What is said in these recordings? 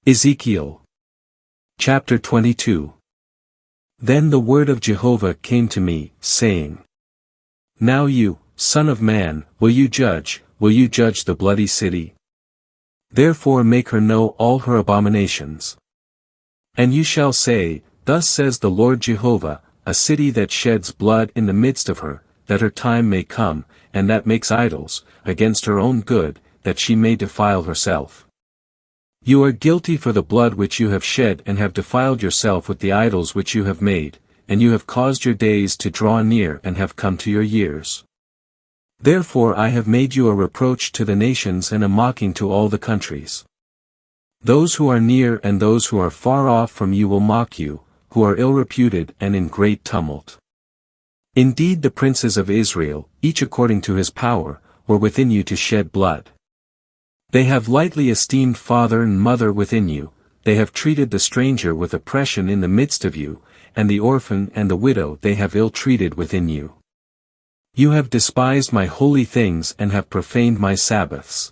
Ezekiel Chapter 22. Then the word of Jehovah came to me, saying, Now you, son of man, will you judge the bloody city? Therefore make her know all her abominations. And you shall say, Thus says the Lord Jehovah, a city that sheds blood in the midst of her, that her time may come, and that makes idols, against her own good, that she may defile herself. You are guilty for the blood which you have shed and have defiled yourself with the idols which you have made, and you have caused your days to draw near and have come to your years. Therefore I have made you a reproach to the nations and a mocking to all the countries. Those who are near and those who are far off from you will mock you, who are ill-reputed and in great tumult. Indeed the princes of Israel, each according to his power, were within you to shed blood. They have lightly esteemed father and mother within you, they have treated the stranger with oppression in the midst of you, and the orphan and the widow they have ill-treated within you. You have despised my holy things and have profaned my Sabbaths.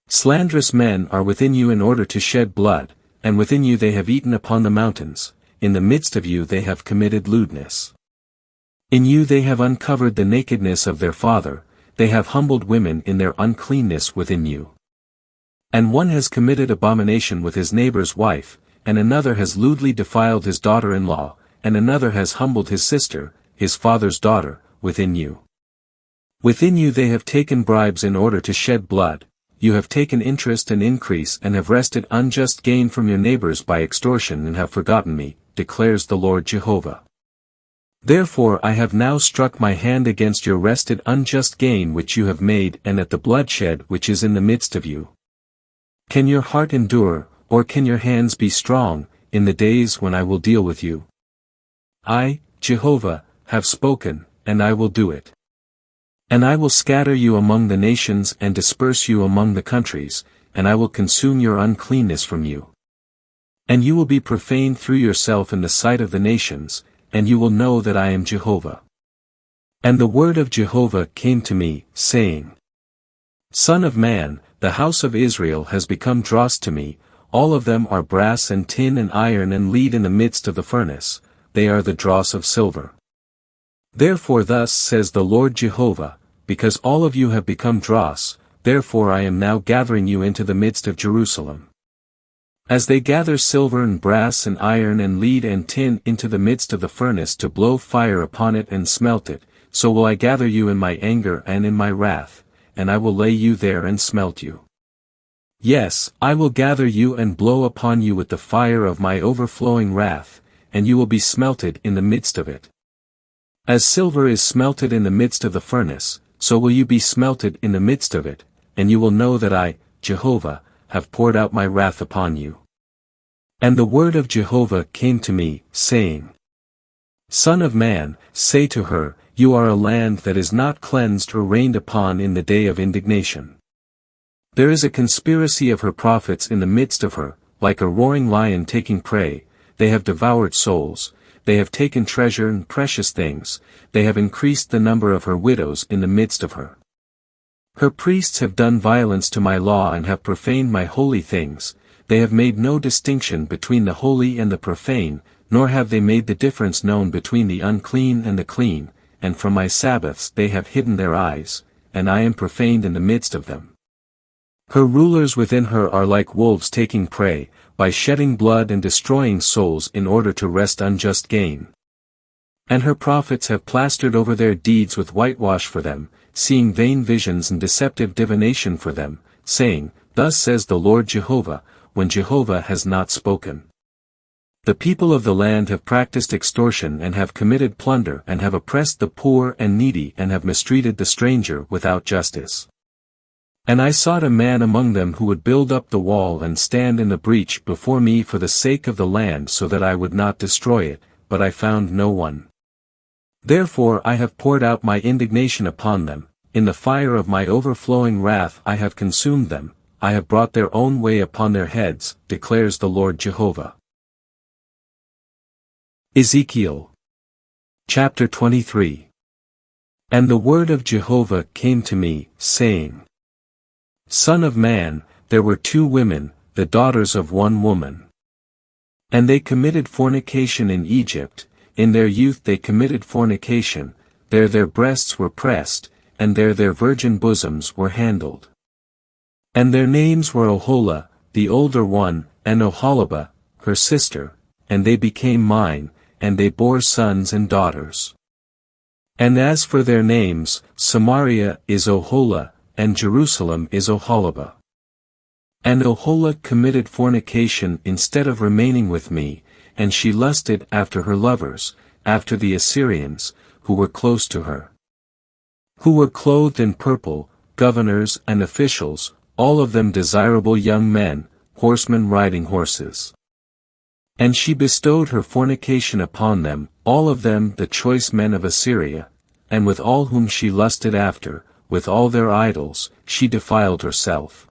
Slanderous men are within you in order to shed blood, and within you they have eaten upon the mountains, in the midst of you they have committed lewdness. In you they have uncovered the nakedness of their father, they have humbled women in their uncleanness within you. And one has committed abomination with his neighbor's wife, and another has lewdly defiled his daughter-in-law, and another has humbled his sister, his father's daughter, within you. Within you they have taken bribes in order to shed blood, you have taken interest and increase and have wrested unjust gain from your neighbors by extortion and have forgotten me, declares the Lord Jehovah. Therefore I have now struck my hand against your wrested unjust gain which you have made and at the bloodshed which is in the midst of you. Can your heart endure, or can your hands be strong, in the days when I will deal with you? I, Jehovah, have spoken, and I will do it. And I will scatter you among the nations and disperse you among the countries, and I will consume your uncleanness from you. And you will be profaned through yourself in the sight of the nations, and you will know that I am Jehovah. And the word of Jehovah came to me, saying, Son of man, the house of Israel has become dross to me, all of them are brass and tin and iron and lead in the midst of the furnace, they are the dross of silver. Therefore thus says the Lord Jehovah, because all of you have become dross, therefore I am now gathering you into the midst of Jerusalem. As they gather silver and brass and iron and lead and tin into the midst of the furnace to blow fire upon it and smelt it, so will I gather you in my anger and in my wrath, and I will lay you there and smelt you. Yes, I will gather you and blow upon you with the fire of my overflowing wrath, and you will be smelted in the midst of it. As silver is smelted in the midst of the furnace, so will you be smelted in the midst of it, and you will know that I, Jehovah, have poured out my wrath upon you. And the word of Jehovah came to me, saying, Son of man, say to her, You are a land that is not cleansed or rained upon in the day of indignation. There is a conspiracy of her prophets in the midst of her, like a roaring lion taking prey, they have devoured souls, they have taken treasure and precious things, they have increased the number of her widows in the midst of her. Her priests have done violence to my law and have profaned my holy things, they have made no distinction between the holy and the profane, nor have they made the difference known between the unclean and the clean, and from my Sabbaths they have hidden their eyes, and I am profaned in the midst of them. Her rulers within her are like wolves taking prey, by shedding blood and destroying souls in order to wrest unjust gain. And her prophets have plastered over their deeds with whitewash for them, seeing vain visions and deceptive divination for them, saying, Thus says the Lord Jehovah, when Jehovah has not spoken. The people of the land have practiced extortion and have committed plunder and have oppressed the poor and needy and have mistreated the stranger without justice. And I sought a man among them who would build up the wall and stand in the breach before me for the sake of the land so that I would not destroy it, but I found no one. Therefore I have poured out my indignation upon them, in the fire of my overflowing wrath I have consumed them, I have brought their own way upon their heads, declares the Lord Jehovah. Ezekiel Chapter 23. And the word of Jehovah came to me, saying, Son of man, there were two women, the daughters of one woman. And they committed fornication in Egypt, in their youth they committed fornication, there their breasts were pressed, and there their virgin bosoms were handled. And their names were Oholah, the older one, and Oholibah, her sister, and they became mine, and they bore sons and daughters. And as for their names, Samaria is Oholah, and Jerusalem is Oholibah. And Oholah committed fornication instead of remaining with me, and she lusted after her lovers, after the Assyrians, who were close to her. Who were clothed in purple, governors and officials, all of them desirable young men, horsemen riding horses. And she bestowed her fornication upon them, all of them the choice men of Assyria, and with all whom she lusted after, with all their idols, she defiled herself.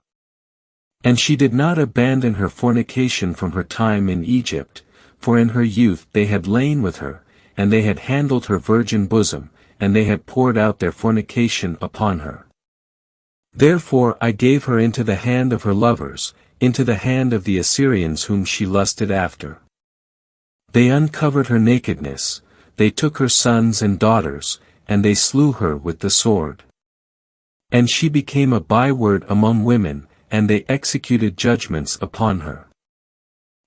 And she did not abandon her fornication from her time in Egypt, for in her youth they had lain with her, and they had handled her virgin bosom, and they had poured out their fornication upon her. Therefore I gave her into the hand of her lovers, into the hand of the Assyrians whom she lusted after. They uncovered her nakedness, they took her sons and daughters, and they slew her with the sword. And she became a byword among women, and they executed judgments upon her.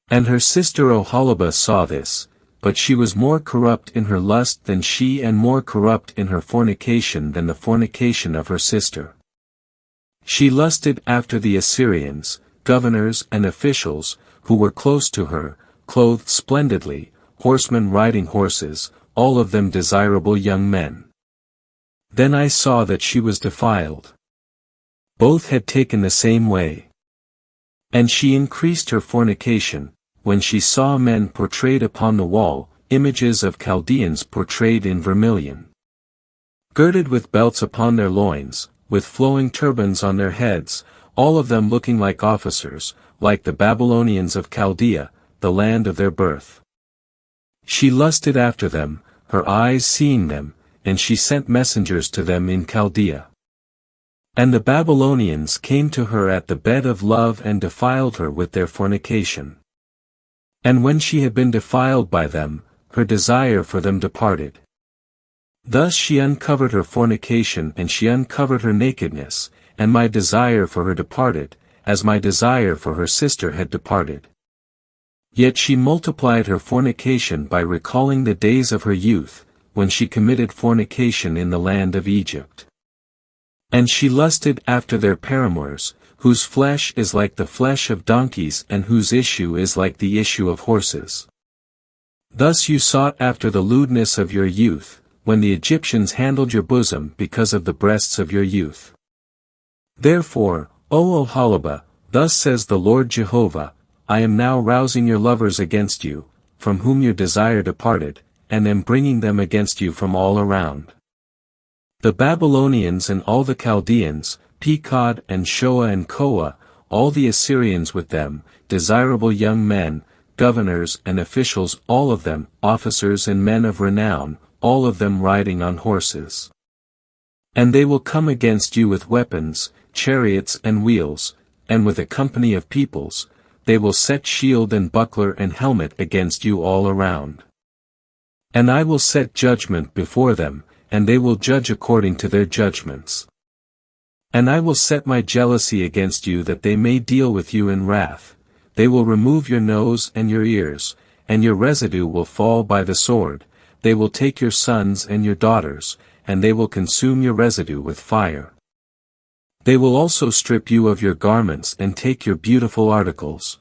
And her sister Oholibah saw this, but she was more corrupt in her lust than she and more corrupt in her fornication than the fornication of her sister. She lusted after the Assyrians, governors and officials, who were close to her, clothed splendidly, horsemen riding horses, all of them desirable young men. Then I saw that she was defiled. Both had taken the same way. And she increased her fornication, when she saw men portrayed upon the wall, images of Chaldeans portrayed in vermilion. Girded with belts upon their loins, with flowing turbans on their heads, all of them looking like officers, like the Babylonians of Chaldea, the land of their birth. She lusted after them, her eyes seeing them, and she sent messengers to them in Chaldea. And the Babylonians came to her at the bed of love and defiled her with their fornication. And when she had been defiled by them, her desire for them departed. Thus she uncovered her fornication and she uncovered her nakedness, and my desire for her departed, as my desire for her sister had departed. Yet she multiplied her fornication by recalling the days of her youth, when she committed fornication in the land of Egypt. And she lusted after their paramours, whose flesh is like the flesh of donkeys and whose issue is like the issue of horses. Thus you sought after the lewdness of your youth, when the Egyptians handled your bosom because of the breasts of your youth. Therefore, O Oholibah, thus says the Lord Jehovah, I am now rousing your lovers against you, from whom your desire departed, and am bringing them against you from all around. The Babylonians and all the Chaldeans, Pekod and Shoa and Koa, all the Assyrians with them, desirable young men, governors and officials all of them, officers and men of renown, all of them riding on horses. And they will come against you with weapons, chariots and wheels, and with a company of peoples, they will set shield and buckler and helmet against you all around. And I will set judgment before them, and they will judge according to their judgments. And I will set my jealousy against you that they may deal with you in wrath, they will remove your nose and your ears, and your residue will fall by the sword, they will take your sons and your daughters, and they will consume your residue with fire. They will also strip you of your garments and take your beautiful articles.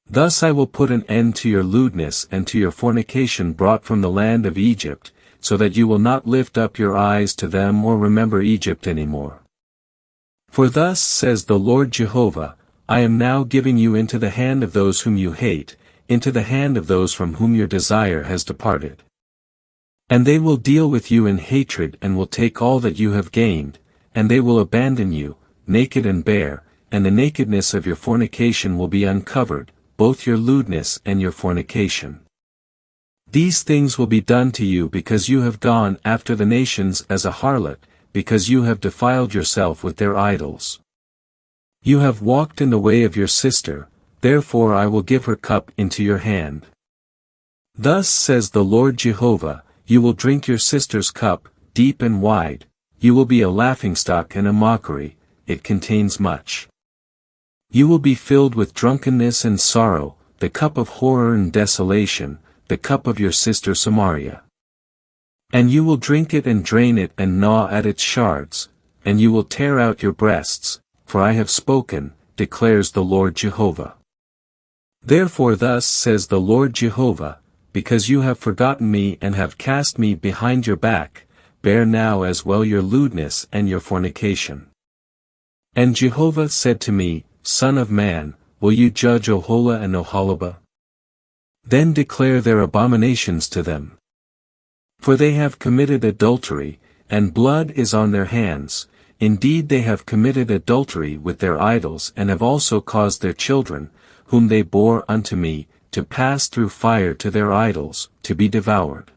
Thus I will put an end to your lewdness and to your fornication brought from the land of Egypt, so that you will not lift up your eyes to them or remember Egypt any more. For thus says the Lord Jehovah, I am now giving you into the hand of those whom you hate, into the hand of those from whom your desire has departed. And they will deal with you in hatred and will take all that you have gained, and they will abandon you, naked and bare, and the nakedness of your fornication will be uncovered, both your lewdness and your fornication. These things will be done to you because you have gone after the nations as a harlot, because you have defiled yourself with their idols. You have walked in the way of your sister, therefore I will give her cup into your hand. Thus says the Lord Jehovah, you will drink your sister's cup, deep and wide, you will be a laughingstock and a mockery, it contains much. You will be filled with drunkenness and sorrow, the cup of horror and desolation, the cup of your sister Samaria. And you will drink it and drain it and gnaw at its shards, and you will tear out your breasts, for I have spoken, declares the Lord Jehovah. Therefore thus says the Lord Jehovah, because you have forgotten me and have cast me behind your back, bear now as well your lewdness and your fornication. And Jehovah said to me, Son of man, will you judge Oholah and Oholibah? Then declare their abominations to them. For they have committed adultery, and blood is on their hands. Indeed they have committed adultery with their idols and have also caused their children, whom they bore unto me, to pass through fire to their idols, to be devoured.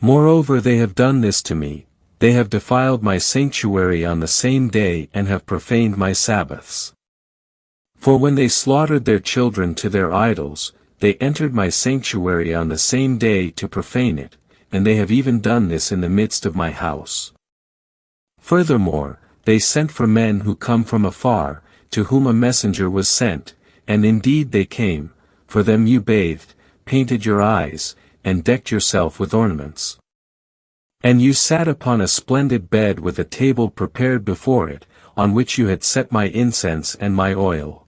Moreover they have done this to me, they have defiled my sanctuary on the same day and have profaned my Sabbaths. For when they slaughtered their children to their idols, they entered my sanctuary on the same day to profane it, and they have even done this in the midst of my house. Furthermore, they sent for men who come from afar, to whom a messenger was sent, and indeed they came, for them you bathed, painted your eyes, and decked yourself with ornaments. And you sat upon a splendid bed with a table prepared before it, on which you had set my incense and my oil.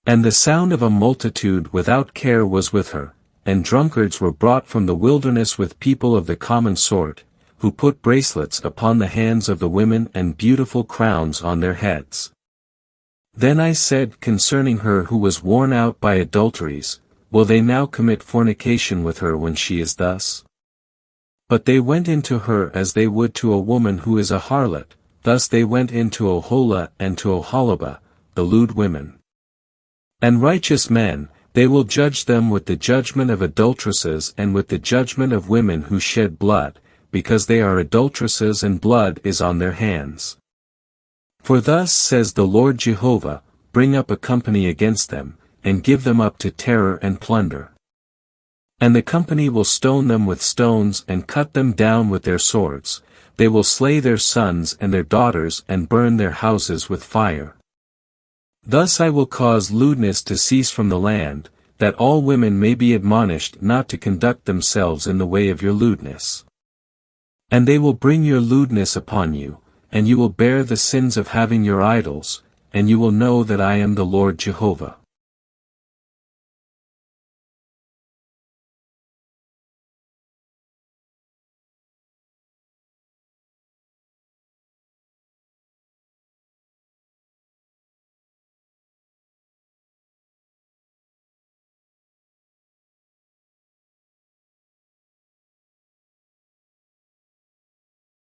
And the sound of a multitude without care was with her, and drunkards were brought from the wilderness with people of the common sort, who put bracelets upon the hands of the women and beautiful crowns on their heads. Then I said concerning her who was worn out by adulteries, will they now commit fornication with her when she is thus? But they went into her as they would to a woman who is a harlot, thus they went into Oholah and to Oholibah, the lewd women. And righteous men, they will judge them with the judgment of adulteresses and with the judgment of women who shed blood, because they are adulteresses and blood is on their hands. For thus says the Lord Jehovah, bring up a company against them, and give them up to terror and plunder. And the company will stone them with stones and cut them down with their swords, they will slay their sons and their daughters and burn their houses with fire. Thus I will cause lewdness to cease from the land, that all women may be admonished not to conduct themselves in the way of your lewdness. And they will bring your lewdness upon you, and you will bear the sins of having your idols, and you will know that I am the Lord Jehovah.